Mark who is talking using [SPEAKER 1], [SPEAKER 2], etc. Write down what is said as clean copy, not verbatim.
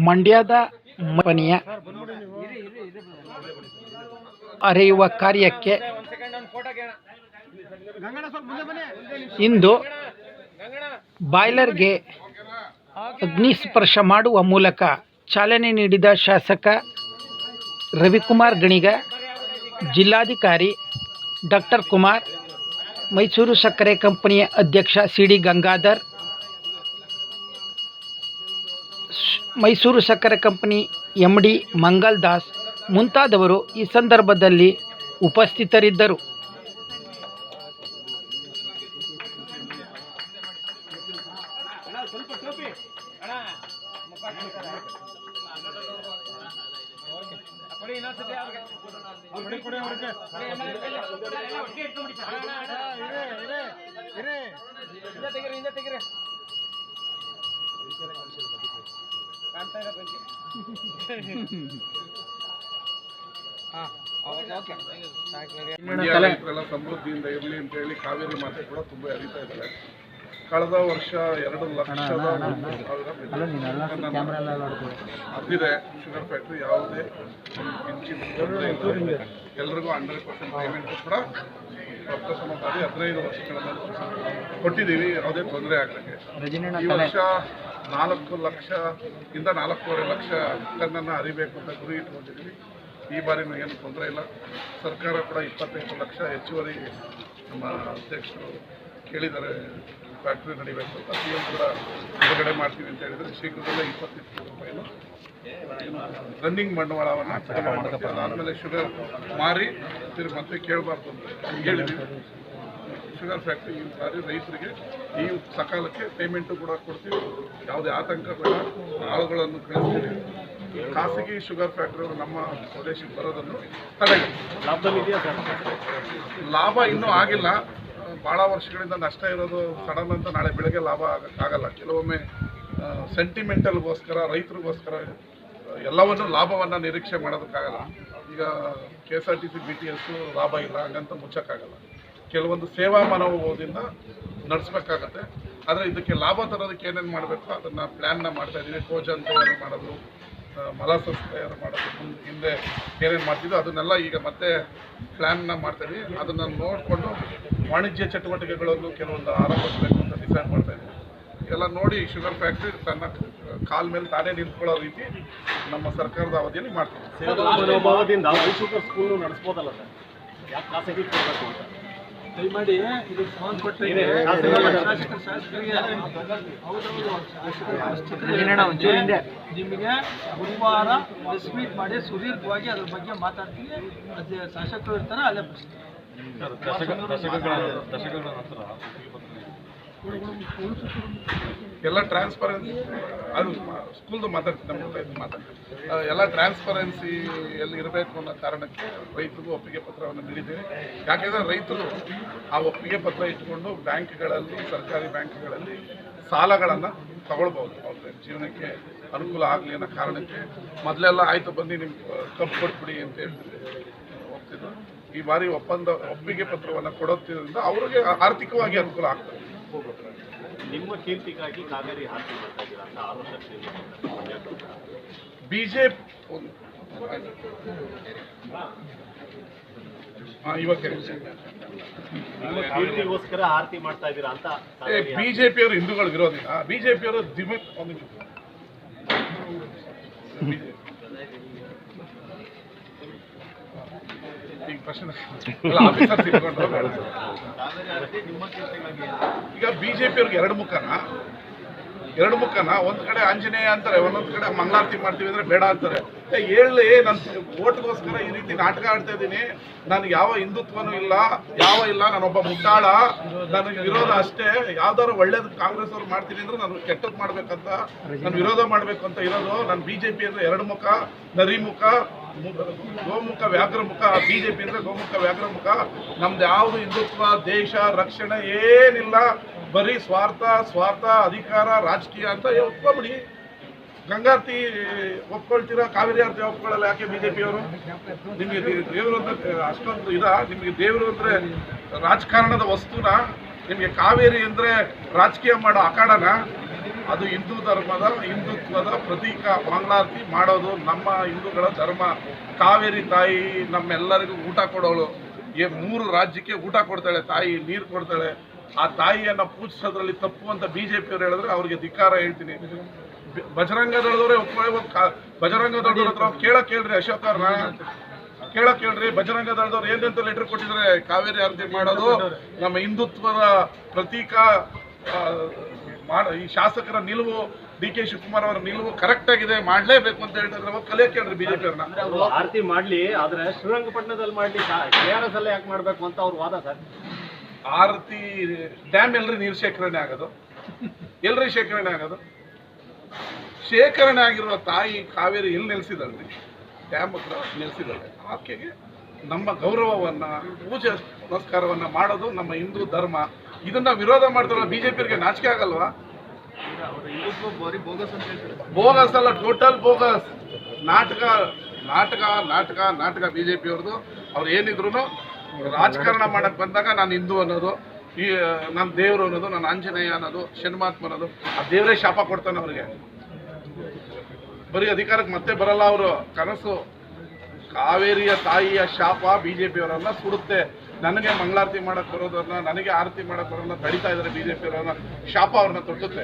[SPEAKER 1] ಮಂಡ್ಯದ ಮನೆಯ ಅರೆಯುವ ಕಾರ್ಯಕ್ಕೆ ಇಂದು ಬಾಯ್ಲರ್ಗೆ ಅಗ್ನಿಸ್ಪರ್ಶ ಮಾಡುವ ಮೂಲಕ ಚಾಲನೆ ನೀಡಿದ ಶಾಸಕ ರವಿಕುಮಾರ್ ಗಣಿಗ, ಜಿಲ್ಲಾಧಿಕಾರಿ ಡಾಕ್ಟರ್ ಕುಮಾರ್, ಮೈಸೂರು ಸಕ್ಕರೆ ಕಂಪನಿಯ ಅಧ್ಯಕ್ಷ ಸಿ.ಡಿ. ಗಂಗಾಧರ್, ಮೈಸೂರು ಸಕ್ಕರೆ ಕಂಪನಿ ಎಂ.ಡಿ. ಮಂಗಲ್ ದಾಸ್ ಮುಂತಾದವರು ಈ ಸಂದರ್ಭದಲ್ಲಿ ಉಪಸ್ಥಿತರಿದ್ದರು.
[SPEAKER 2] ಮಂಡ್ಯ ರೈತರೆಲ್ಲ ಸಮೃದ್ಧಿಯಿಂದ ಇರಲಿ ಅಂತ ಹೇಳಿ ಕಾವೇರಿ ಮಾತೆ ಕೂಡ ತುಂಬ ಹರಿತಾ ಇದ್ದಾರೆ. ಕಳೆದ ವರ್ಷ 2 ಲಕ್ಷದ ಅದಿದೆ ಶುಗರ್ ಫ್ಯಾಕ್ಟ್ರಿ. ಯಾವುದೇ ಎಲ್ಲರಿಗೂ 100% ಪೇಮೆಂಟ್ ಕೂಡ ಪ್ರಪ್ರಥಮವಾಗಿ 15 ವರ್ಷಗಳ ಕೊಟ್ಟಿದ್ದೀವಿ. ಯಾವುದೇ ತೊಂದರೆ ಆಗಲಿಕ್ಕೆ ಈ ವರ್ಷ 4 ಲಕ್ಷದಿಂದ 4.5 ಲಕ್ಷ ಟನ್ನನ್ನು ಹರಿಬೇಕು ಅಂತ ಗುರಿ ಇಟ್ಕೊಂಡಿದ್ದೀವಿ. ಈ ಬಾರಿನೂ ಏನು ತೊಂದರೆ ಇಲ್ಲ. ಸರ್ಕಾರ ಕೂಡ 25 ಲಕ್ಷ ಹೆಚ್ಚುವರಿ ನಮ್ಮ ಅಧ್ಯಕ್ಷರು ಕೇಳಿದ್ದಾರೆ ಫ್ಯಾಕ್ಟ್ರಿ ನಡಿಬೇಕು ಅಂತ. ಸಿ ಎಂ ಕೂಡ ಬಿಡುಗಡೆ ಮಾಡ್ತೀವಿ ಅಂತ ಹೇಳಿದರೆ ಶೀಘ್ರದಲ್ಲೇ 20 ಲಕ್ಷ ರೂಪಾಯಿನ ರನ್ನಿಂಗ್ ಬಂಡವಾಳವನ್ನು ಮಾಡ್ತೀವಿ. ಅದಾದಮೇಲೆ ಶುಗರ್ ಮಾರಿ ಮತ್ತೆ ಕೇಳಬಾರ್ದು ಅಂತ ಹೇಳಿದ್ದೀವಿ. ಶುಗರ್ ಫ್ಯಾಕ್ಟ್ರಿ ಈ ಬಾರಿ ರೈತರಿಗೆ ಈ ಸಕಾಲಕ್ಕೆ ಪೇಮೆಂಟು ಕೂಡ ಕೊಡ್ತೀವಿ. ಯಾವುದೇ ಆತಂಕ ಬೇಡ. ಆಳುಗಳನ್ನು ಕಳಿಸ್ತೀವಿ. ಖಾಸಗಿ ಶುಗರ್ ಫ್ಯಾಕ್ಟ್ರಿಯವರು ನಮ್ಮ ಪ್ರದೇಶಕ್ಕೆ ಬರೋದನ್ನು ತಡೆಗಟ್ಟಿ. ಲಾಭ ಇನ್ನೂ ಆಗಿಲ್ಲ. ಭಾಳ ವರ್ಷಗಳಿಂದ ನಷ್ಟ ಇರೋದು ಸಡನ್ ಅಂತ ನಾಳೆ ಬೆಳಗ್ಗೆ ಲಾಭ ಆಗೋಕ್ಕಾಗಲ್ಲ. ಕೆಲವೊಮ್ಮೆ ಸೆಂಟಿಮೆಂಟಲ್ಗೋಸ್ಕರ ರೈತರಿಗೋಸ್ಕರ ಎಲ್ಲವನ್ನೂ ಲಾಭವನ್ನು ನಿರೀಕ್ಷೆ ಮಾಡೋದಕ್ಕಾಗಲ್ಲ. ಈಗ KSRTC BTS ಲಾಭ ಇಲ್ಲ, ಹಾಗಂತ ಮುಚ್ಚೋಕ್ಕಾಗಲ್ಲ. ಕೆಲವೊಂದು ಸೇವಾ ಮನೋಭಾವದಿಂದ ನಡೆಸಬೇಕಾಗತ್ತೆ. ಆದರೆ ಇದಕ್ಕೆ ಲಾಭ ತರೋದಕ್ಕೆ ಏನೇನು ಮಾಡಬೇಕು ಅದನ್ನು ಪ್ಲ್ಯಾನ್ನ ಮಾಡ್ತಾಯಿದ್ದೀವಿ. ಕೋಜನ್ ತಯಾರು ಮಾಡೋದು, ಮಲಾಸಸ್ ತಯಾರು ಮಾಡೋದು, ಹಿಂದೆ ಏನೇನು ಮಾಡ್ತಿದ್ದೋ ಅದನ್ನೆಲ್ಲ ಈಗ ಮತ್ತೆ ಪ್ಲ್ಯಾನ್ನ ಮಾಡ್ತಾಯಿದ್ದೀವಿ. ಅದನ್ನು ನೋಡಿಕೊಂಡು ವಾಣಿಜ್ಯ ಚಟುವಟಿಕೆಗಳನ್ನು ಕೆಲವೊಂದು ಆರಂಭಿಸಬೇಕು ಅಂತ ಡಿಸೈಡ್ ಮಾಡ್ತಾಯಿದ್ದೀವಿ. ಎಲ್ಲ ನೋಡಿ ಶುಗರ್ ಫ್ಯಾಕ್ಟ್ರಿ ತನ್ನ ಕಾಲ ಮೇಲೆ ತಾನೇ ನಿಂತ್ಕೊಳ್ಳೋ ರೀತಿ ನಮ್ಮ ಸರ್ಕಾರದ ಅವಧಿಯಲ್ಲಿ ಮಾಡ್ತೀವಿ.
[SPEAKER 3] ಮನೋಭಾವದಿಂದ ಮೈಸೂರು ಸ್ಕೂಲು ನಡೆಸ್ಬೋದಲ್ಲ ಸರ್, ಯಾಕೆ ಖಾಸಗಿ ಕೊಡಬೇಕು ಅಂತ
[SPEAKER 4] ದಯಮಾಡಿ ಇದಕ್ಕೆ ಸಂಬಂಧಪಟ್ಟ ನಿಮಗೆ ಗುರುವಾರ ಪ್ರೆಸ್ ಮೀಟ್ ಮಾಡಿ ಸುದೀರ್ಘವಾಗಿ ಅದ್ರ ಬಗ್ಗೆ ಮಾತಾಡ್ತೀನಿ. ಅದೇ ಶಾಸಕರು ಇರ್ತಾರೆ, ಅಲ್ಲೇ
[SPEAKER 3] ದಶಕಗಳ ನಂತರ
[SPEAKER 2] ಎಲ್ಲ ಟ್ರಾನ್ಸ್ಪರೆನ್ಸಿ ಅದು ಸ್ಕೂಲ್ದು ಮಾತಾಡ್ತೀನಿ ಎಲ್ಲ ಟ್ರಾನ್ಸ್ಪರೆನ್ಸಿಯಲ್ಲಿ ಇರಬೇಕು ಅನ್ನೋ ಕಾರಣಕ್ಕೆ ರೈತರಿಗೂ ಒಪ್ಪಿಗೆ ಪತ್ರವನ್ನು ನೀಡಿದ್ದೇವೆ. ಯಾಕೆಂದರೆ ರೈತರು ಆ ಒಪ್ಪಿಗೆ ಪತ್ರ ಇಟ್ಕೊಂಡು ಬ್ಯಾಂಕ್ಗಳಲ್ಲಿ, ಸರ್ಕಾರಿ ಬ್ಯಾಂಕ್ಗಳಲ್ಲಿ ಸಾಲಗಳನ್ನು ತಗೊಳ್ಬೋದು. ಅವ್ರ ಜೀವನಕ್ಕೆ ಅನುಕೂಲ ಆಗಲಿ ಅನ್ನೋ ಕಾರಣಕ್ಕೆ ಮೊದಲೆಲ್ಲ ಆಯಿತು ಬನ್ನಿ ನಿಮ್ಗೆ ಕಬ್ಬು ಕೊಟ್ಬಿಡಿ ಅಂತ ಹೇಳ್ತಿದ್ದೆ, ಹೋಗ್ತಿದ್ರು. ಈ ಬಾರಿ ಒಪ್ಪಿಗೆ ಪತ್ರವನ್ನು ಕೊಡೋದ್ರಿಂದ ಅವ್ರಿಗೆ ಆರ್ಥಿಕವಾಗಿ ಅನುಕೂಲ ಆಗ್ತದೆ.
[SPEAKER 3] ನಿಮ್ಮ ಕೀರ್ತಿಗಾಗಿ ಕಾವೇರಿ ಆರತಿ ಮಾಡ್ತಾ ಇದ್ದೀರಾ ಅಂತ ಆಲೋಚನೆ
[SPEAKER 2] ಬಿಜೆಪಿ ಇವಾಗ
[SPEAKER 3] ಕೀರ್ತಿಗೋಸ್ಕರ ಆರತಿ ಮಾಡ್ತಾ ಇದ್ದೀರಾ ಅಂತ.
[SPEAKER 2] ಬಿಜೆಪಿಯವರು ಹಿಂದೂಗಳ ವಿರೋಧಿ. ಬಿಜೆಪಿಯವರು ಈಗ ಪ್ರಶ್ನೆ ಈಗ ಬಿಜೆಪಿಯವ್ರಿಗೆ ಎರಡು ಮುಖನ ಒಂದು ಕಡೆ ಆಂಜನೇಯ ಅಂತಾರೆ, ಒಂದೊಂದು ಕಡೆ ಮಂಗಳಾರತಿ ಮಾಡ್ತೀವಿ ಅಂದರೆ ಬೇಡ ಅಂತಾರೆ. ಹೇಳಿ ನಾನು ಓಟ್ಗೋಸ್ಕರ ಈ ರೀತಿ ನಾಟಕ ಆಡ್ತಾ ಇದ್ದೀನಿ, ನನಗೆ ಯಾವ ಹಿಂದುತ್ವನೂ ಇಲ್ಲ, ನಾನೊಬ್ಬ ಮುಟ್ಟಾಳ, ನನಗೆ ವಿರೋಧ ಅಷ್ಟೇ. ಯಾವ್ದಾದ್ರು ಒಳ್ಳೇದು ಕಾಂಗ್ರೆಸ್ ಅವ್ರು ಮಾಡ್ತೀನಿ ಅಂದ್ರೆ ನಾನು ಕೆಟ್ಟದ್ದು ಮಾಡ್ಬೇಕಂತ, ನಾನು ವಿರೋಧ ಮಾಡಬೇಕು ಅಂತ ಇರೋದು. ನಾನು BJP ಅಂದರೆ 2 ಮುಖ, ನರಿಮುಖ, ಗೋಮುಖ, ವ್ಯಾಘ್ರಮುಖ. BJP ಅಂದರೆ ಗೋಮುಖ, ವ್ಯಾಘ್ರಮುಖ. ನಮ್ದು ಯಾವುದು ಹಿಂದುತ್ವ, ದೇಶ ರಕ್ಷಣೆ ಏನಿಲ್ಲ. ಬರೀ ಸ್ವಾರ್ಥ ಅಧಿಕಾರ ರಾಜಕೀಯ ಅಂತ ಒಪ್ಕೊಬಿಡಿ. ಗಂಗಾರ್ತಿ ಒಪ್ಕೊಳ್ತೀರಾ, ಕಾವೇರಿ ಆರತಿ ಒಪ್ಕೊಳ್ಳಲ್ಲ ಯಾಕೆ ಬಿಜೆಪಿಯವರು? ನಿಮಗೆ ದೇವರು ಅಂದ್ರೆ ಅಷ್ಟೊಂದು ನಿಮಗೆ ದೇವರು ಅಂದ್ರೆ ರಾಜಕಾರಣದ ವಸ್ತುನ, ನಿಮಗೆ ಕಾವೇರಿ ಅಂದ್ರೆ ರಾಜಕೀಯ ಮಾಡೋ ಅಖಾಡನ? ಅದು ಹಿಂದೂ ಧರ್ಮದ ಹಿಂದುತ್ವದ ಪ್ರತೀಕ. ಮಂಗಳಾರತಿ ಮಾಡೋದು ನಮ್ಮ ಹಿಂದೂಗಳ ಧರ್ಮ. ಕಾವೇರಿ ತಾಯಿ ನಮ್ಮೆಲ್ಲರಿಗೂ ಊಟ ಕೊಡೋಳು. 3 ರಾಜ್ಯಕ್ಕೆ ಊಟ ಕೊಡ್ತಾಳೆ ತಾಯಿ, ನೀರು ಕೊಡ್ತಾಳೆ. ಆ ತಾಯಿಯನ್ನು ಪೂಜಿಸೋದ್ರಲ್ಲಿ ತಪ್ಪು ಅಂತ ಬಿಜೆಪಿಯವರು ಹೇಳಿದ್ರೆ ಅವ್ರಿಗೆ ಧಿಕ್ಕಾರ ಹೇಳ್ತೀನಿ. ಬಜರಂಗ ದಳದವರೇ ಬಜರಂಗ ದಳದವ್ರ ಹತ್ರ ಕೇಳ್ರಿ, ಅಶೋಕ್ ಅವ್ರನ್ನ ಕೇಳ್ರಿ. ಬಜರಂಗ ದಳದವ್ರು ಏನಂತ ಲೆಟರ್ ಕೊಟ್ಟಿದ್ದಾರೆ? ಕಾವೇರಿ ಆರತಿ ಮಾಡೋದು ನಮ್ಮ ಹಿಂದುತ್ವದ ಪ್ರತೀಕ. ಈ ಶಾಸಕರ ನಿಲುವು, DK ಶಿವಕುಮಾರ್ ಅವರ ನಿಲುವು ಕರೆಕ್ಟ್ ಆಗಿದೆ, ಮಾಡಲೇಬೇಕು ಅಂತ ಹೇಳ್ತಾರೆ. ಕಲಿಯ ಕೇಳ್ರಿ ಬಿಜೆಪಿ ಅವ್ರನ್ನ.
[SPEAKER 3] ಆರತಿ ಮಾಡ್ಲಿ, ಆದ್ರೆ ಶ್ರೀರಂಗಪಟ್ಟಣದಲ್ಲಿ ಮಾಡ್ಲಿ, KRS ಅಲ್ಲೇ ಯಾಕೆ ಮಾಡ್ಬೇಕು ಅಂತ ಅವ್ರ ವಾದ ಸರ್.
[SPEAKER 2] ಆರತಿ ಡ್ಯಾಮ್ ಎಲ್ರಿ ನೀರು ಶೇಖರಣೆ ಆಗೋದು? ಎಲ್ರಿ ಶೇಖರಣೆ ಆಗೋದು? ಶೇಖರಣೆ ಆಗಿರುವ ತಾಯಿ ಕಾವೇರಿ ಎಲ್ಲಿ ನೆಲೆಸಿದಳ್ರಿ? ಡ್ಯಾಮ್ ಹತ್ರ ನೆಲೆಸಿದಳೆ. ಆಕೆಗೆ ನಮ್ಮ ಗೌರವವನ್ನು, ಪೂಜೆ ನಮಸ್ಕಾರವನ್ನು ಮಾಡೋದು ನಮ್ಮ ಹಿಂದೂ ಧರ್ಮ. ಇದನ್ನ ವಿರೋಧ ಮಾಡ್ತಾರಲ್ಲ ಬಿಜೆಪಿಯವರಿಗೆ ನಾಚಿಕೆ ಆಗಲ್ವಾ? ಬೋಗಸ್ ಅಲ್ಲ, ಟೋಟಲ್ ಬೋಗಸ್. ನಾಟಕ ಬಿಜೆಪಿಯವ್ರದ್ದು. ಅವ್ರು ಏನಿದ್ರು ರಾಜಕಾರಣ ಮಾಡಕ್ ಬಂದಾಗ ನಾನು ಹಿಂದೂ ಅನ್ನೋದು, ನನ್ನ ದೇವರು ಅನ್ನೋದು, ನನ್ನ ಆಂಜನೇಯ ಅನ್ನೋದು, ಶನ್ಮಾತ್ಮ ಅನ್ನೋದು, ಆ ದೇವರೇ ಶಾಪ ಕೊಡ್ತಾನೆ ಅವ್ರಿಗೆ. ಬರೀ ಅಧಿಕಾರಕ್ಕೆ ಮತ್ತೆ ಬರಲ್ಲ ಅವರು. ಕನಸು ಕಾವೇರಿಯ ತಾಯಿಯ ಶಾಪ ಬಿಜೆಪಿಯವರನ್ನ ಸುಡುತ್ತೆ. ನನಗೆ ಮಂಗಳಾರತಿ ಮಾಡಕ್ ಬರೋದನ್ನ, ನನಗೆ ಆರತಿ ಮಾಡಕ್ ಬರೋದನ್ನ ತಡಿತಾ ಇದ್ದಾರೆ ಬಿಜೆಪಿಯವರನ್ನ. ಶಾಪ ಅವ್ರನ್ನ ತೊಟ್ಟುತ್ತೆ.